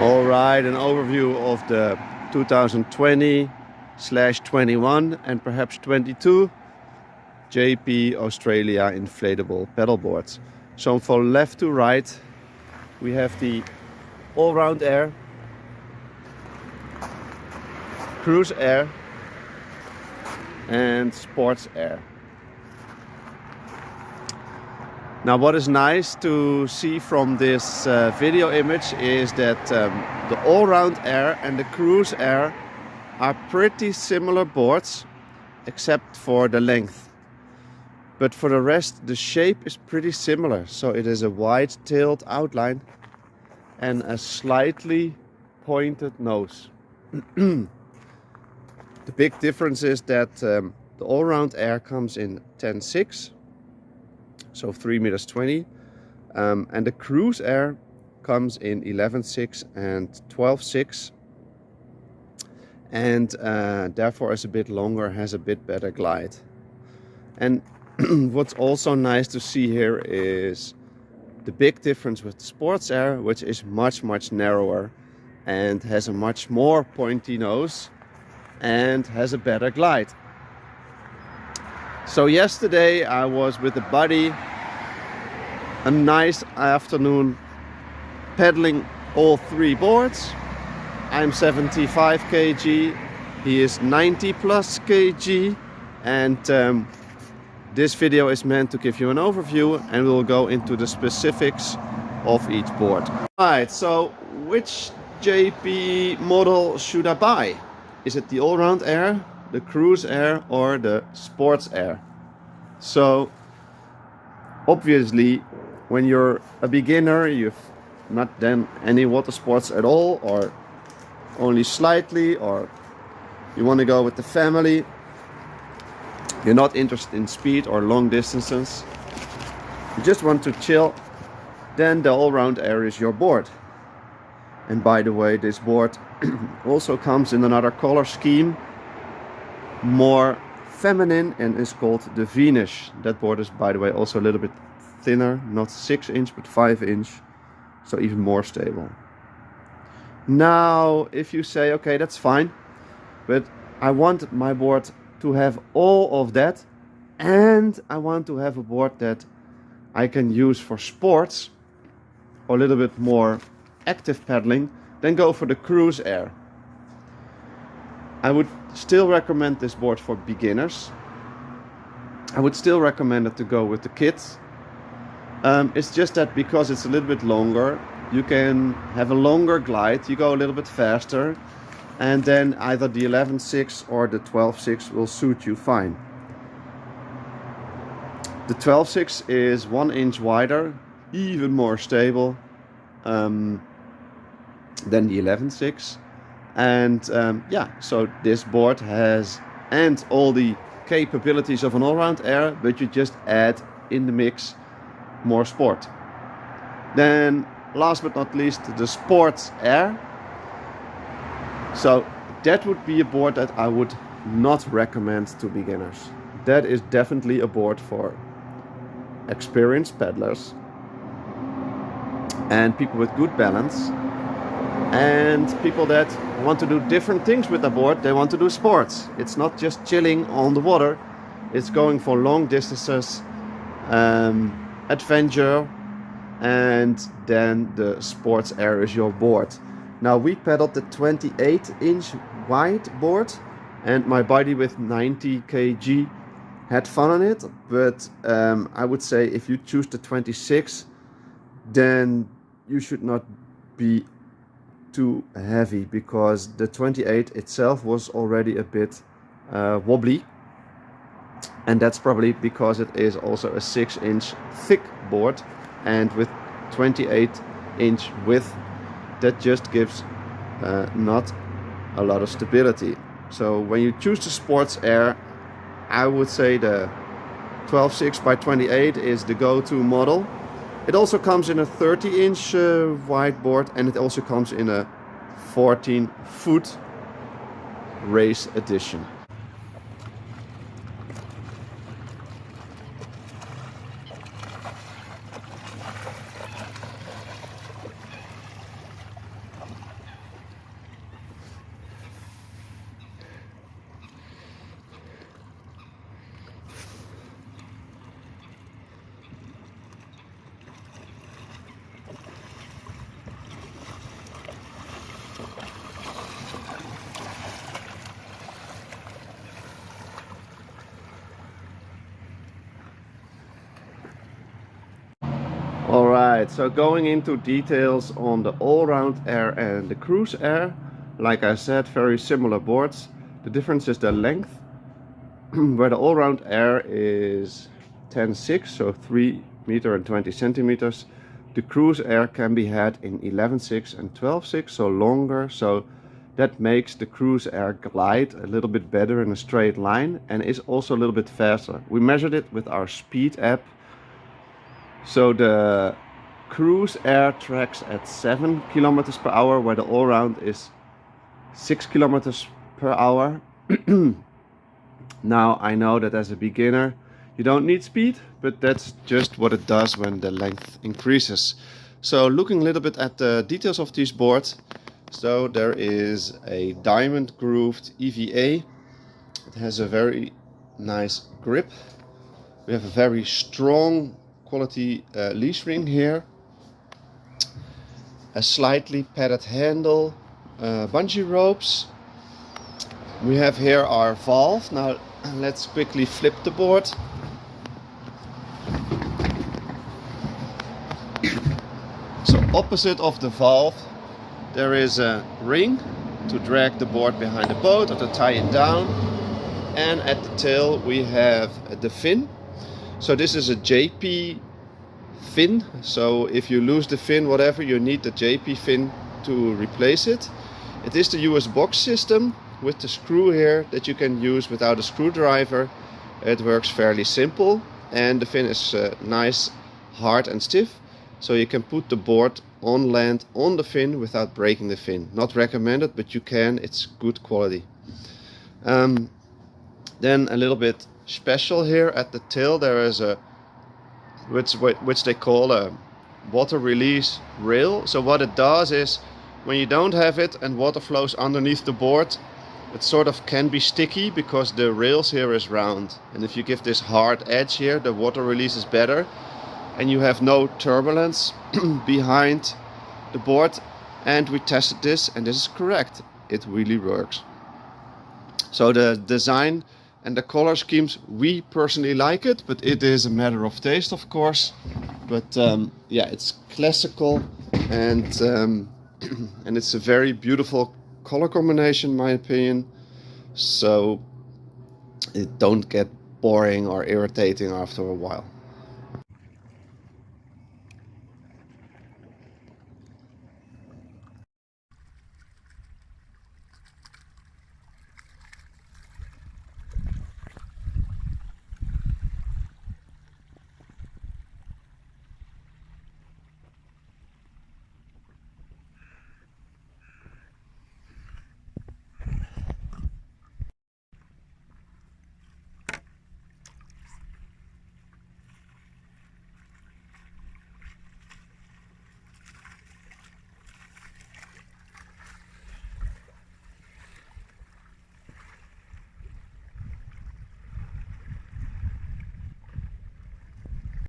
Alright, an overview of the 2020/21 and perhaps 22 JP Australia inflatable paddleboards. So from left to right we have the Allroundair, Cruisair and Sportsair. Now what is nice to see from this video image is that the Allroundair and the Cruisair are pretty similar boards except for the length. But for the rest the shape is pretty similar. So it is a wide-tailed outline and a slightly pointed nose. The big difference is that the Allroundair comes in 10.6. So 3.20 meters, and the Cruisair comes in 11.6 and 12.6, and therefore is a bit longer, has a bit better glide. And what's also nice to see here is the big difference with the Sportsair, which is much narrower and has a much more pointy nose and has a better glide. So yesterday I was with a buddy, a nice afternoon paddling all three boards. I'm 75 kg, he is 90 plus kg, and this video is meant to give you an overview and we'll go into the specifics of each board. Alright, so which JP model should I buy? Is it the Allroundair, the Cruisair or the Sportsair? So obviously when you're a beginner, you've not done any water sports at all or only slightly, or you want to go with the family, you're not interested in speed or long distances, you just want to chill, then the Allroundair is your board. And by the way, this board also comes in another color scheme, more feminine, and is called the Venus. That board is, by the way, also a little bit thinner, not 6 inch but 5 inch, so even more stable. Now if you say, okay, that's fine, but I want my board to have all of that, and I want to have a board that I can use for sports or a little bit more active paddling, then go for the Cruisair. I would still recommend this board for beginners. I would still recommend it to go with the kids. It's just that because it's a little bit longer, you can have a longer glide, you go a little bit faster, and then either the 11.6 or the 12.6 will suit you fine. The 12.6 is 1 inch wider, even more stable than the 11.6. And yeah, so this board has and all the capabilities of an Allroundair, but you just add in the mix more sport. Then last but not least, the Sportsair. So that would be a board that I would not recommend to beginners. That is definitely a board for experienced paddlers and people with good balance, and people that want to do different things with the board. They want to do sports. It's not just chilling on the water, it's going for long distances, adventure, and then the Sportsair is your board. Now we paddled the 28 inch wide board, and my buddy with 90 kg had fun on it, but I would say if you choose the 26, then you should not be too heavy, because the 28 itself was already a bit wobbly, and that's probably because it is also a 6 inch thick board, and with 28 inch width that just gives not a lot of stability. So when you choose the Sportsair, I would say the 12.6 by 28 is the go-to model. It also comes in a 30 inch wide board, and it also comes in a 14 foot race edition. Alright, so going into details on the Allroundair and the Cruisair. Like I said, very similar boards. The difference is the length, where the Allroundair is 10.6, so 3 meter and 20 centimeters. The Cruisair can be had in 11.6 and 12.6, so longer. So that makes the Cruisair glide a little bit better in a straight line and is also a little bit faster. We measured it with our speed app. So the Cruisair tracks at 7 kilometers per hour, where the Allround is 6 kilometers per hour. Now I know that as a beginner you don't need speed, but that's just what it does when the length increases. So looking a little bit at the details of these boards. So there is a diamond grooved EVA. It has a very nice grip. We have a very strong quality leash ring here. A slightly padded handle, bungee ropes. We have here our valve. Now let's quickly flip the board. So opposite of the valve there is a ring to drag the board behind the boat or to tie it down. And at the tail we have the fin. So this is a JP fin. So if you lose the fin, whatever, you need the JP fin to replace it. It is the US box system with the screw here that you can use without a screwdriver. It works fairly simple and the fin is nice, hard and stiff. So you can put the board on land on the fin without breaking the fin. Not recommended, but you can, it's good quality. Then a little bit special here at the tail there is a which they call a water release rail. So what it does is when you don't have it and water flows underneath the board, it sort of can be sticky because the rails here is round, and if you give this hard edge here the water release is better and you have no turbulence behind the board. And we tested this and this is correct, it really works. So the design and the color schemes, we personally like it, but it is a matter of taste of course. But yeah, it's classical and and it's a very beautiful color combination in my opinion. So it don't get boring or irritating after a while.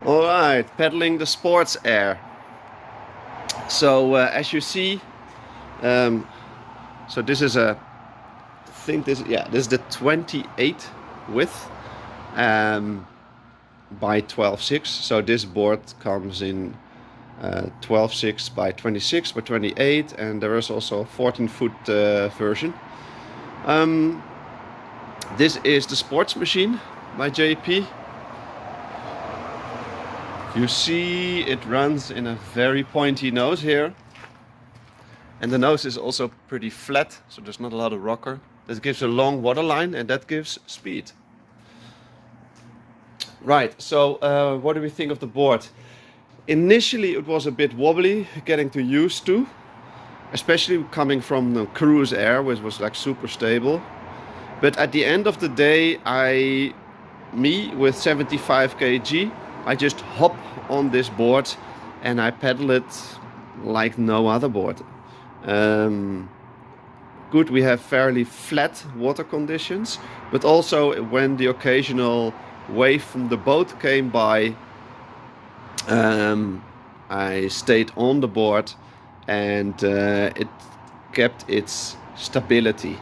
Alright, paddling the Sportsair. So as you see, so this is a, I think this is the 28 width by 12.6. So this board comes in 12.6 by 26 by 28, and there is also a 14-foot version. This is the sports machine by JP. You see it runs in a very pointy nose here, and the nose is also pretty flat, so there's not a lot of rocker. That gives a long water line and that gives speed. Right, so what do we think of the board? Initially it was a bit wobbly, getting too used to, especially coming from the Cruisair, which was like super stable. But at the end of the day, me with 75 kg, I just hop on this board and I pedal it like no other board. Good, we have fairly flat water conditions, but also when the occasional wave from the boat came by, I stayed on the board and it kept its stability.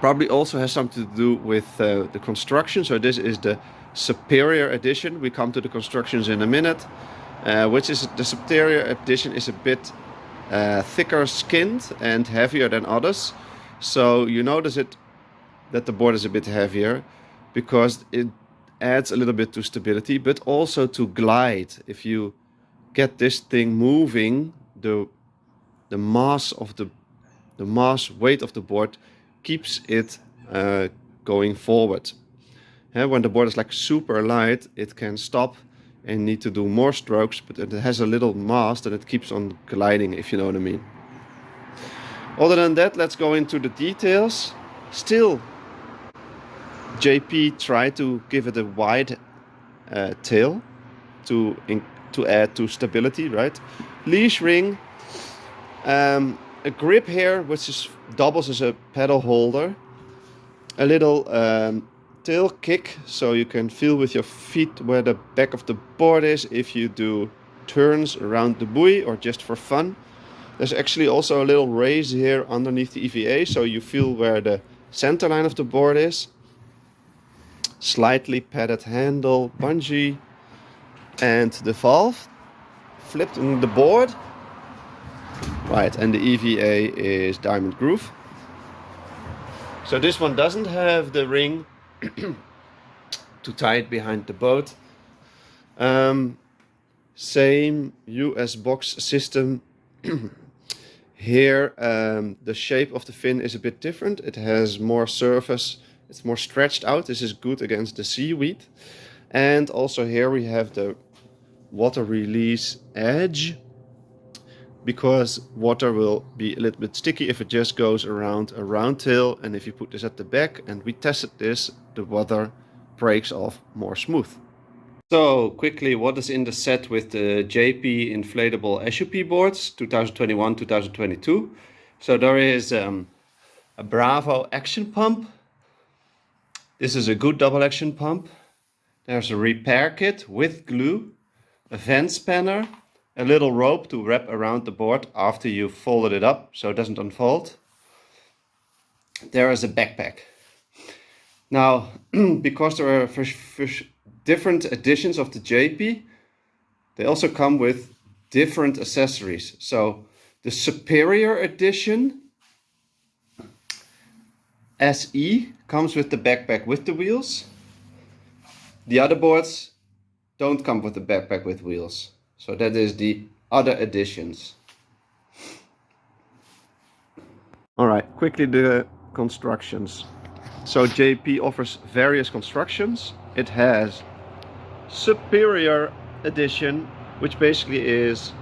Probably also has something to do with the construction. So this is the superior edition. We come to the constructions in a minute. Which is the superior edition is a bit thicker skinned and heavier than others. So you notice it that the board is a bit heavier because it adds a little bit to stability, but also to glide. If you get this thing moving, the mass weight of the board keeps it going forward. When the board is like super light, it can stop and need to do more strokes, but it has a little mass that it keeps on gliding, if you know what I mean. Other than that, let's go into the details. Still, JP tried to give it a wide tail to add to stability, right? Leash ring, a grip here which doubles as a pedal holder, a little tail kick so you can feel with your feet where the back of the board is if you do turns around the buoy or just for fun. There's actually also a little raise here underneath the EVA so you feel where the center line of the board is. Slightly padded handle, bungee, and the valve flipped on the board. Right, and the EVA is diamond groove. So this one doesn't have the ring to tie it behind the boat. Same US box system. Here the shape of the fin is a bit different. It has more surface, it's more stretched out. This is good against the seaweed. And also here we have the water release edge, because water will be a little bit sticky if it just goes around a round tail, and if you put this at the back, and we tested this, the water breaks off more smooth. So quickly, what is in the set with the JP inflatable SUP boards 2021-2022? So there is a Bravo action pump. This is a good double action pump. There's a repair kit with glue, a vent spanner, a little rope to wrap around the board after you've folded it up so it doesn't unfold. There is a backpack. Now, because there are different editions of the JP, they also come with different accessories. So the superior edition SE comes with the backpack with the wheels. The other boards don't come with the backpack with wheels. So that is the other editions. All right, quickly the constructions. So JP offers various constructions. It has superior edition, which basically is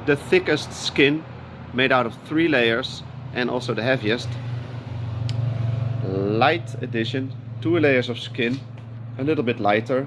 the thickest skin made out of 3 layers and also the heaviest. Light edition, 2 layers of skin, a little bit lighter.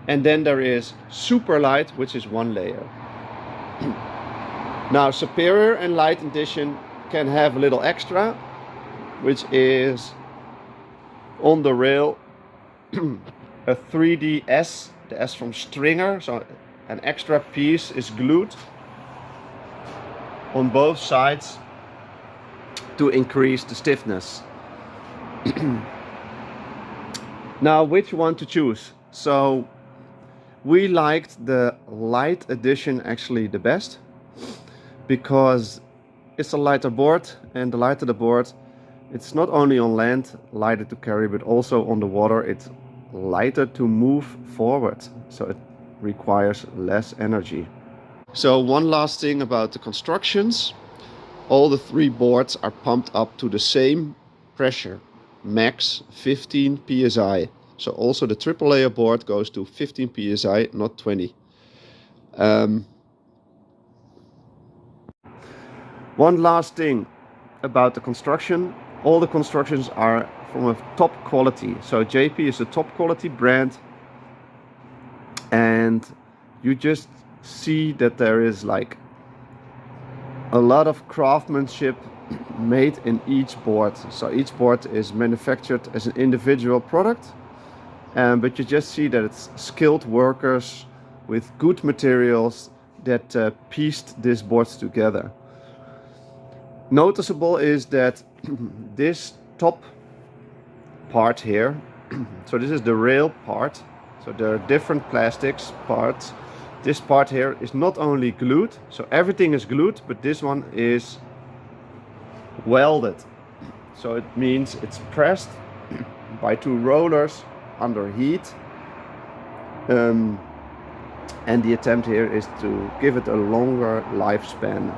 And then there is super light, which is 1 layer. Now superior and light edition can have a little extra, which is on the rail a 3D S, the S from stringer. So an extra piece is glued on both sides to increase the stiffness. Now which one to choose? So we liked the light edition actually the best, because it's a lighter board, and the lighter the board, it's not only on land lighter to carry, but also on the water it's lighter to move forward, so it requires less energy. So one last thing about the constructions. All the 3 boards are pumped up to the same pressure, max 15 psi. So also the triple layer board goes to 15 psi, not 20. One last thing about the construction. All the constructions are from a top quality. So JP is a top quality brand, and you just see that there is like a lot of craftsmanship made in each board. So each board is manufactured as an individual product. But you just see that it's skilled workers with good materials that pieced these boards together. Noticeable is that this top part here. So this is the rail part. So there are different plastics parts. This part here is not only glued, so everything is glued, but this one is welded. So it means it's pressed by two rollers under heat. And the attempt here is to give it a longer lifespan.